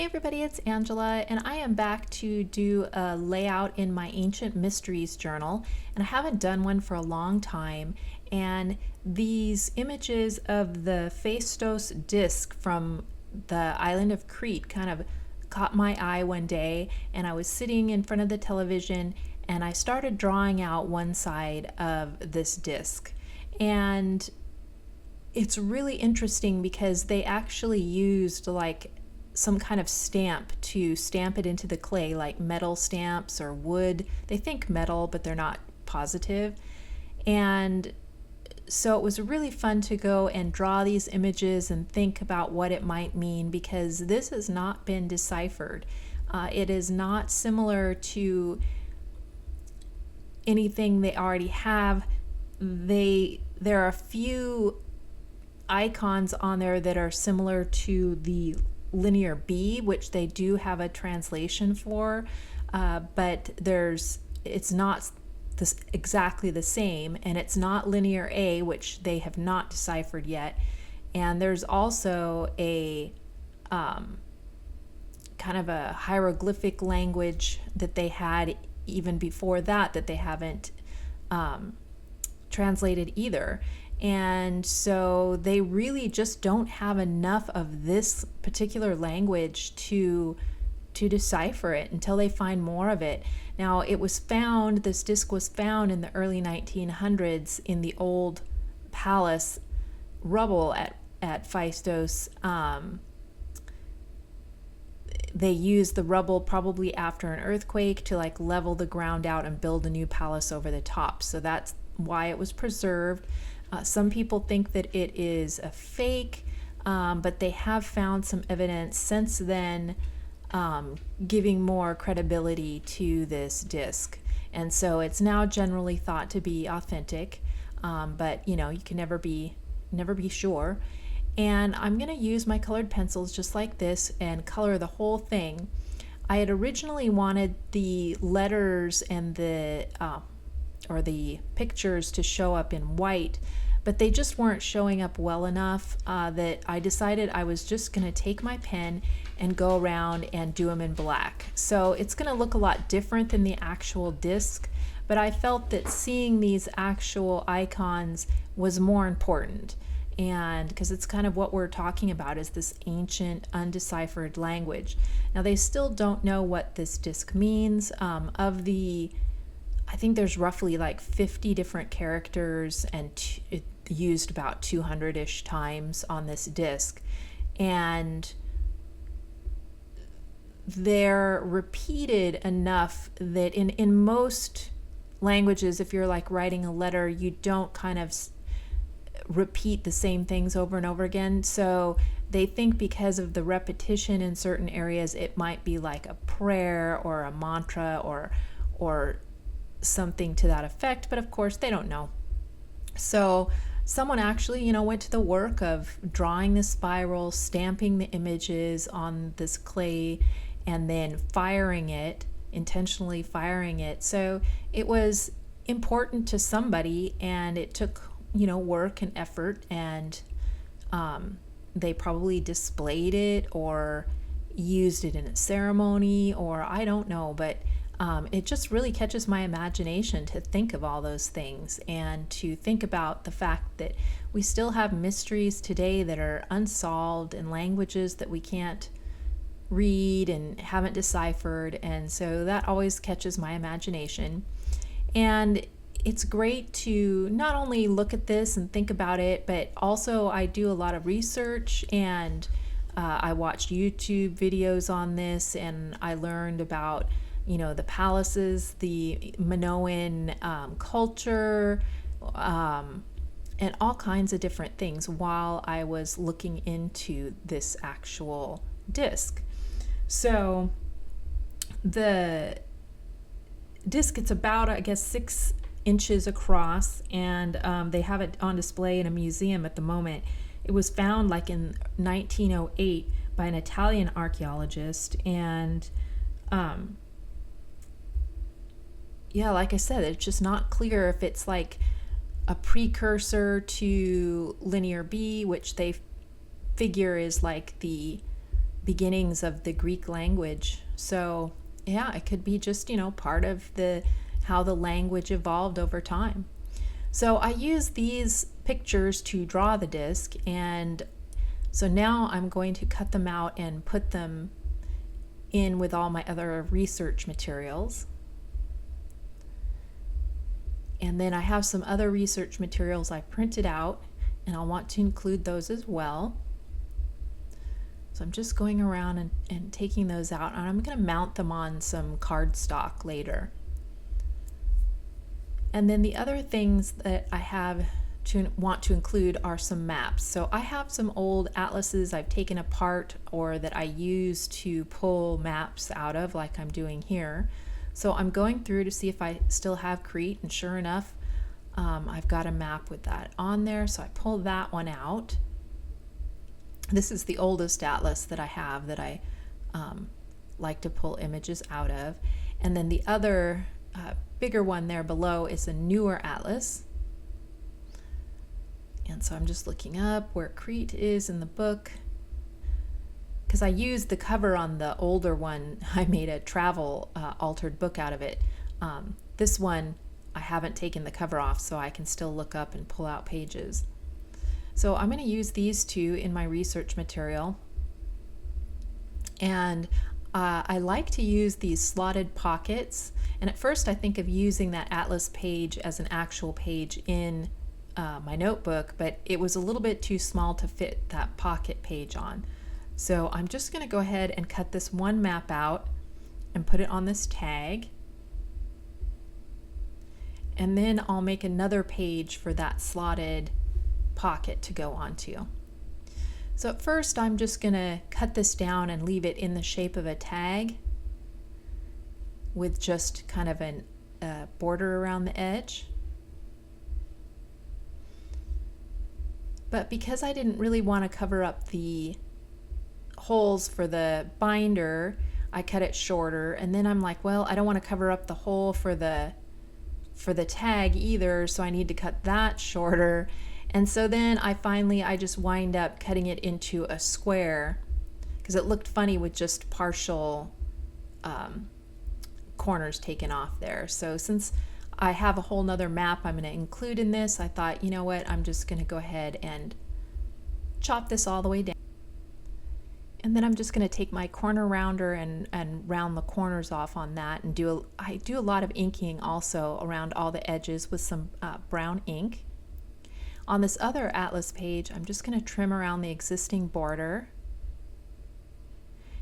Hey everybody, it's Angela, and I am back to do a layout in my Ancient Mysteries journal, and I haven't done one for a long time. And these images of the Phaistos disc from the island of Crete kind of caught my eye one day, and I was sitting in front of the television and I started drawing out one side of this disc. And it's really interesting because they actually used like some kind of stamp to stamp it into the clay, like metal stamps or wood. They think metal, but they're not positive. And so it was really fun to go and draw these images and think about what it might mean, because this has not been deciphered. It is not similar to anything they already have. There are a few icons on there that are similar to the linear B, which they do have a translation for, but it's not exactly the same, and it's not linear A, which they have not deciphered yet. And there's also a kind of a hieroglyphic language that they had even before that they haven't translated either. And so they really just don't have enough of this particular language to decipher it until they find more of it. Now, this disc was found in the early 1900s in the old palace rubble at Phaistos. They used the rubble probably after an earthquake to like level the ground out and build a new palace over the top. So that's why it was preserved. Some people think that it is a fake, but they have found some evidence since then giving more credibility to this disc. And so it's now generally thought to be authentic, but you can never be sure. And I'm going to use my colored pencils just like this and color the whole thing. I had originally wanted the letters and the pictures to show up in white, but they just weren't showing up well enough that I decided I was just going to take my pen and go around and do them in black. So it's going to look a lot different than the actual disc, but I felt that seeing these actual icons was more important. And because it's kind of what we're talking about, is this ancient undeciphered language. Now, they still don't know what this disc means. I think there's roughly like 50 different characters, and it used about 200-ish times on this disc. And they're repeated enough that in most languages, if you're like writing a letter, you don't kind of repeat the same things over and over again. So they think because of the repetition in certain areas, it might be like a prayer or a mantra or something to that effect, but of course they don't know. So someone actually, went to the work of drawing the spiral, stamping the images on this clay, and then intentionally firing it. So it was important to somebody, and it took, work and effort, and they probably displayed it or used it in a ceremony, or I don't know, but it just really catches my imagination to think of all those things, and to think about the fact that we still have mysteries today that are unsolved in languages that we can't read and haven't deciphered. And so that always catches my imagination. And it's great to not only look at this and think about it, but also I do a lot of research, and I watched YouTube videos on this, and I learned about the palaces, the Minoan culture, and all kinds of different things while I was looking into this actual disc. So the disc, it's about, I guess, 6 inches across, and they have it on display in a museum at the moment. It was found like in 1908 by an Italian archaeologist, and like I said, it's just not clear if it's like a precursor to linear B, which they figure is like the beginnings of the Greek language. So yeah, it could be just, part of how the language evolved over time. So I use these pictures to draw the disc, and so now I'm going to cut them out and put them in with all my other research materials. And then I have some other research materials I printed out, and I'll want to include those as well. So I'm just going around and taking those out, and I'm going to mount them on some cardstock later. And then the other things that I have to want to include are some maps. So I have some old atlases I've taken apart or that I use to pull maps out of, like I'm doing here. So I'm going through to see if I still have Crete, and sure enough, I've got a map with that on there. So I pull that one out. This is the oldest atlas that I have that I like to pull images out of. And then the other bigger one there below is a newer atlas. And so I'm just looking up where Crete is in the book, because I used the cover on the older one. I made a travel altered book out of it. This one, I haven't taken the cover off, so I can still look up and pull out pages. So I'm going to use these two in my research material. And I like to use these slotted pockets. And at first I think of using that atlas page as an actual page in my notebook, but it was a little bit too small to fit that pocket page on. So I'm just going to go ahead and cut this one map out and put it on this tag. And then I'll make another page for that slotted pocket to go onto. So at first I'm just going to cut this down and leave it in the shape of a tag with just kind of a border around the edge. But because I didn't really want to cover up the holes for the binder, I cut it shorter. And then I'm like, well, I don't want to cover up the hole for the tag either, so I need to cut that shorter. And so then I just wind up cutting it into a square, because it looked funny with just partial corners taken off there. So since I have a whole nother map I'm going to include in this, I thought, you know what, I'm just going to go ahead and chop this all the way down. And then I'm just going to take my corner rounder and round the corners off on that, and I do a lot of inking also around all the edges with some brown ink. On this other atlas page, I'm just going to trim around the existing border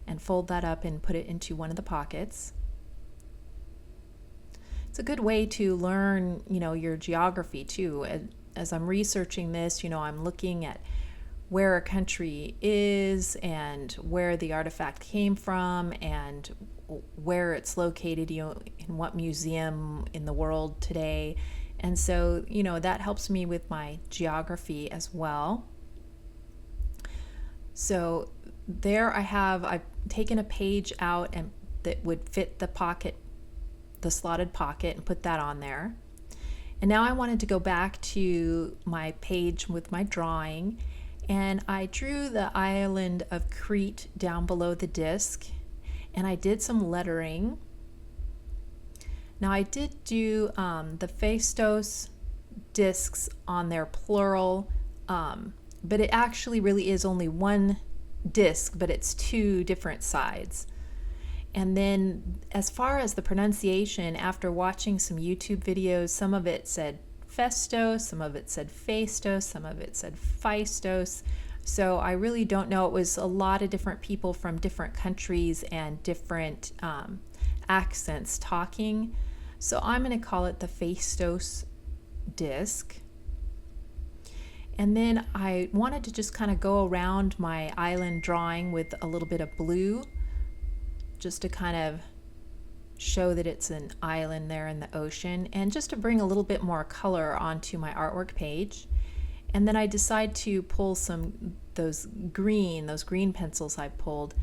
and fold that up and put it into one of the pockets. It's a good way to learn, your geography too. As I'm researching this, I'm looking at where a country is and where the artifact came from and where it's located, in what museum in the world today. And so, that helps me with my geography as well. So there I've taken a page out and that would fit the pocket, the slotted pocket, and put that on there. And now I wanted to go back to my page with my drawing, and I drew the island of Crete down below the disc, and I did some lettering. Now I did do the Phaistos discs on their plural, but it actually really is only one disc, but it's two different sides. And then as far as the pronunciation, after watching some YouTube videos, some of it said Phaistos, some of it said Phaistos, some of it said Phaistos. So I really don't know. It was a lot of different people from different countries and different accents talking. So I'm going to call it the Phaistos disc. And then I wanted to just kind of go around my island drawing with a little bit of blue, just to kind of show that it's an island there in the ocean, and just to bring a little bit more color onto my artwork page. And then I decide to pull those green pencils I pulled,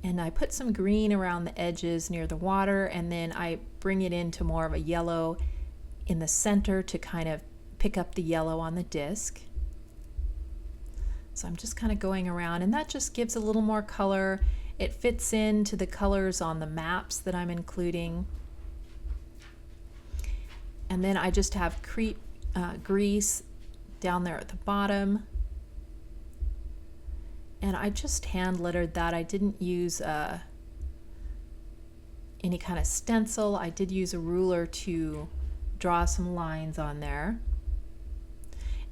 and I put some green around the edges near the water, and then I bring it into more of a yellow in the center to kind of pick up the yellow on the disc. So I'm just kind of going around, and that just gives a little more color. It fits into the colors on the maps that I'm including. And then I just have grease down there at the bottom. And I just hand lettered that. I didn't use any kind of stencil. I did use a ruler to draw some lines on there.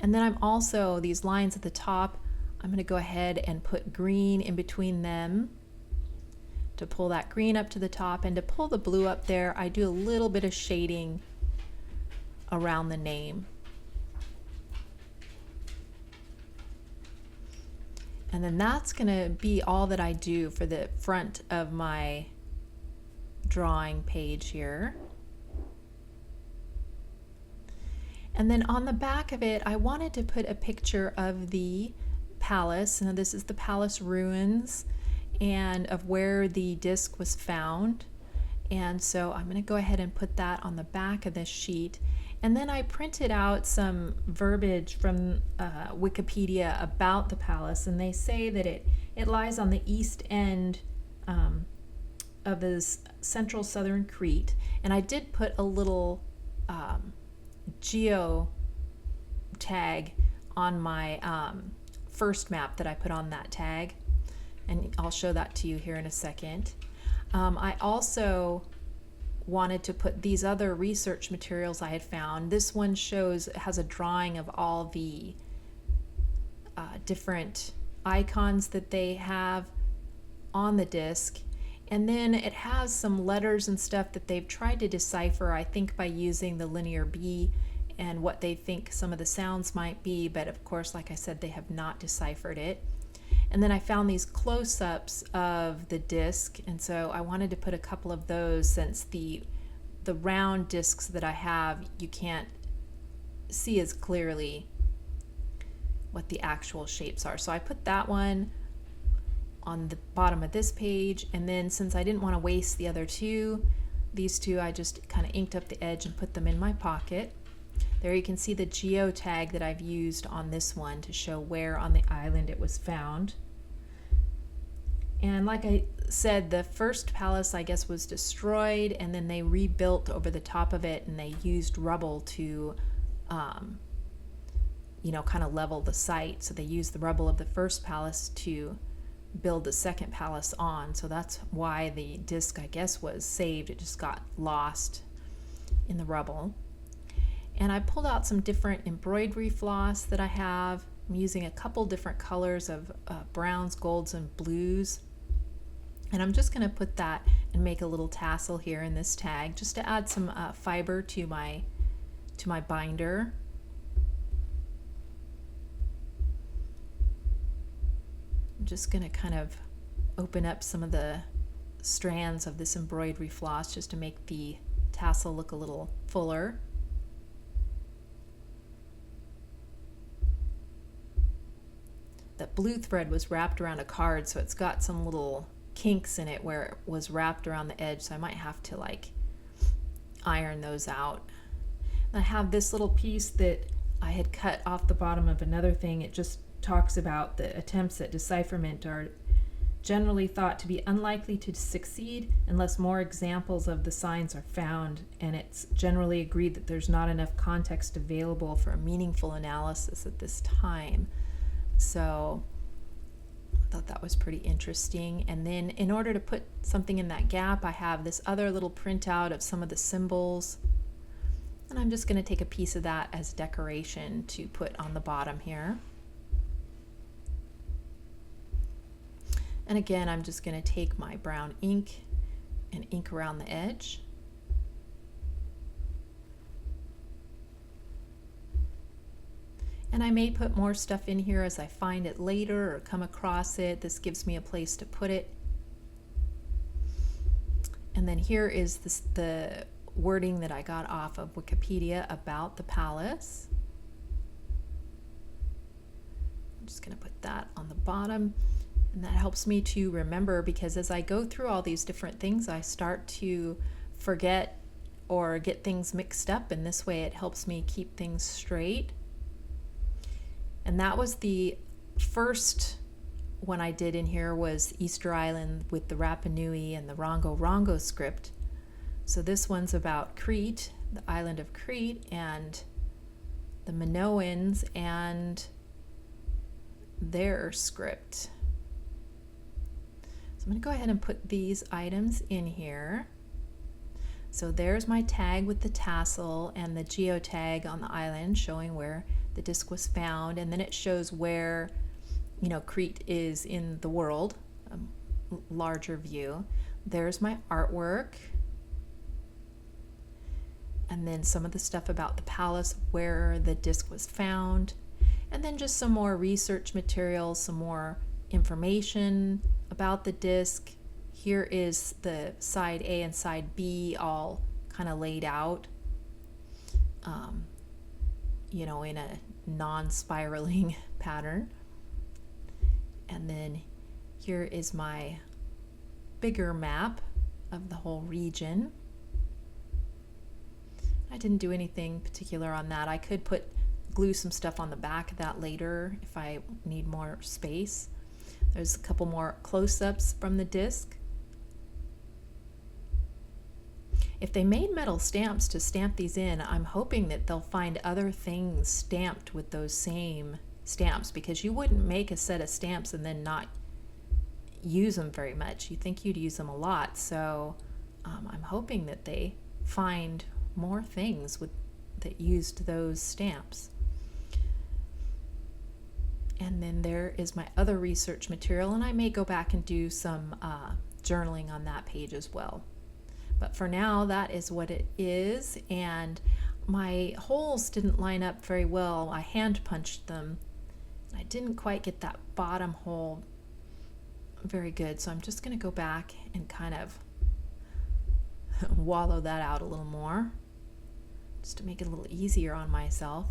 And then I'm also, these lines at the top, I'm going to go ahead and put green in between them to pull that green up to the top. And to pull the blue up there, I do a little bit of shading around the name. And then that's going to be all that I do for the front of my drawing page here. And then on the back of it, I wanted to put a picture of the palace. Now this is the palace ruins and of where the disc was found. And so I'm going to go ahead and put that on the back of this sheet. And then I printed out some verbiage from Wikipedia about the palace, and they say that it lies on the east end of this central southern Crete. And I did put a little geo tag on my first map that I put on that tag, and I'll show that to you here in a second. I also wanted to put these other research materials I had found. This one has a drawing of all the different icons that they have on the disc, and then it has some letters and stuff that they've tried to decipher, I think by using the linear B and what they think some of the sounds might be, but of course, like I said, they have not deciphered it. And then I found these close-ups of the disc, and so I wanted to put a couple of those, since the round discs that I have, you can't see as clearly what the actual shapes are. So I put that one on the bottom of this page, and then since I didn't want to waste the other two, these two I just kind of inked up the edge and put them in my pocket. There you can see the geotag that I've used on this one to show where on the island it was found. And like I said, the first palace, I guess, was destroyed, and then they rebuilt over the top of it, and they used rubble to, kind of level the site. So they used the rubble of the first palace to build the second palace on. So that's why the disc, I guess, was saved. It just got lost in the rubble. And I pulled out some different embroidery floss that I have. I'm using a couple different colors of browns, golds, and blues. And I'm just going to put that and make a little tassel here in this tag, just to add some fiber to my binder. I'm just going to kind of open up some of the strands of this embroidery floss just to make the tassel look a little fuller. That blue thread was wrapped around a card, so it's got some little kinks in it where it was wrapped around the edge, so I might have to iron those out. And I have this little piece that I had cut off the bottom of another thing. It just talks about the attempts at decipherment are generally thought to be unlikely to succeed unless more examples of the signs are found, and it's generally agreed that there's not enough context available for a meaningful analysis at this time. So I thought that was pretty interesting. And then in order to put something in that gap, I have this other little printout of some of the symbols, and I'm just going to take a piece of that as decoration to put on the bottom here. And again, I'm just going to take my brown ink and ink around the edge. And I may put more stuff in here as I find it later or come across it. This gives me a place to put it. And then here is the wording that I got off of Wikipedia about the palace. I'm just going to put that on the bottom. And that helps me to remember, because as I go through all these different things, I start to forget or get things mixed up, and this way it helps me keep things straight. And that was the first one I did in here was Easter Island with the Rapa Nui and the Rongo Rongo script. So this one's about Crete, the island of Crete, and the Minoans and their script. So I'm going to go ahead and put these items in here. So there's my tag with the tassel and the geotag on the island showing where the disc was found, and then it shows where, you know, Crete is in the world, a larger view. There's my artwork, and then some of the stuff about the palace where the disc was found, and then just some more research materials, some more information about the disc. Here is the side A and side B all kind of laid out, you know, in a non-spiraling pattern. And then here is my bigger map of the whole region. I didn't do anything particular on that. I could glue some stuff on the back of that later if I need more space. There's a couple more close-ups from the disc. If they made metal stamps to stamp these in, I'm hoping that they'll find other things stamped with those same stamps, because you wouldn't make a set of stamps and then not use them very much. You think you'd use them a lot. So I'm hoping that they find more things that used those stamps. And then there is my other research material, and I may go back and do some journaling on that page as well. But for now, that is what it is. And my holes didn't line up very well. I hand punched them. I didn't quite get that bottom hole very good. So I'm just going to go back and kind of wallow that out a little more, just to make it a little easier on myself.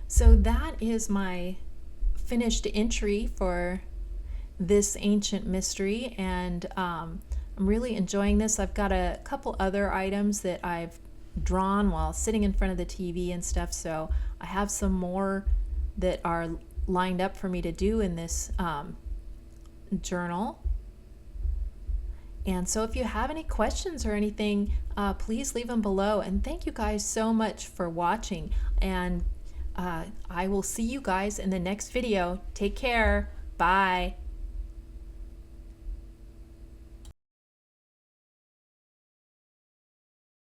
So that is my finished entry for this ancient mystery, and I'm really enjoying this. I've got a couple other items that I've drawn while sitting in front of the TV and stuff, so I have some more that are lined up for me to do in this journal. And so if you have any questions or anything, please leave them below. And thank you guys so much for watching. And I will see you guys in the next video. Take care. Bye.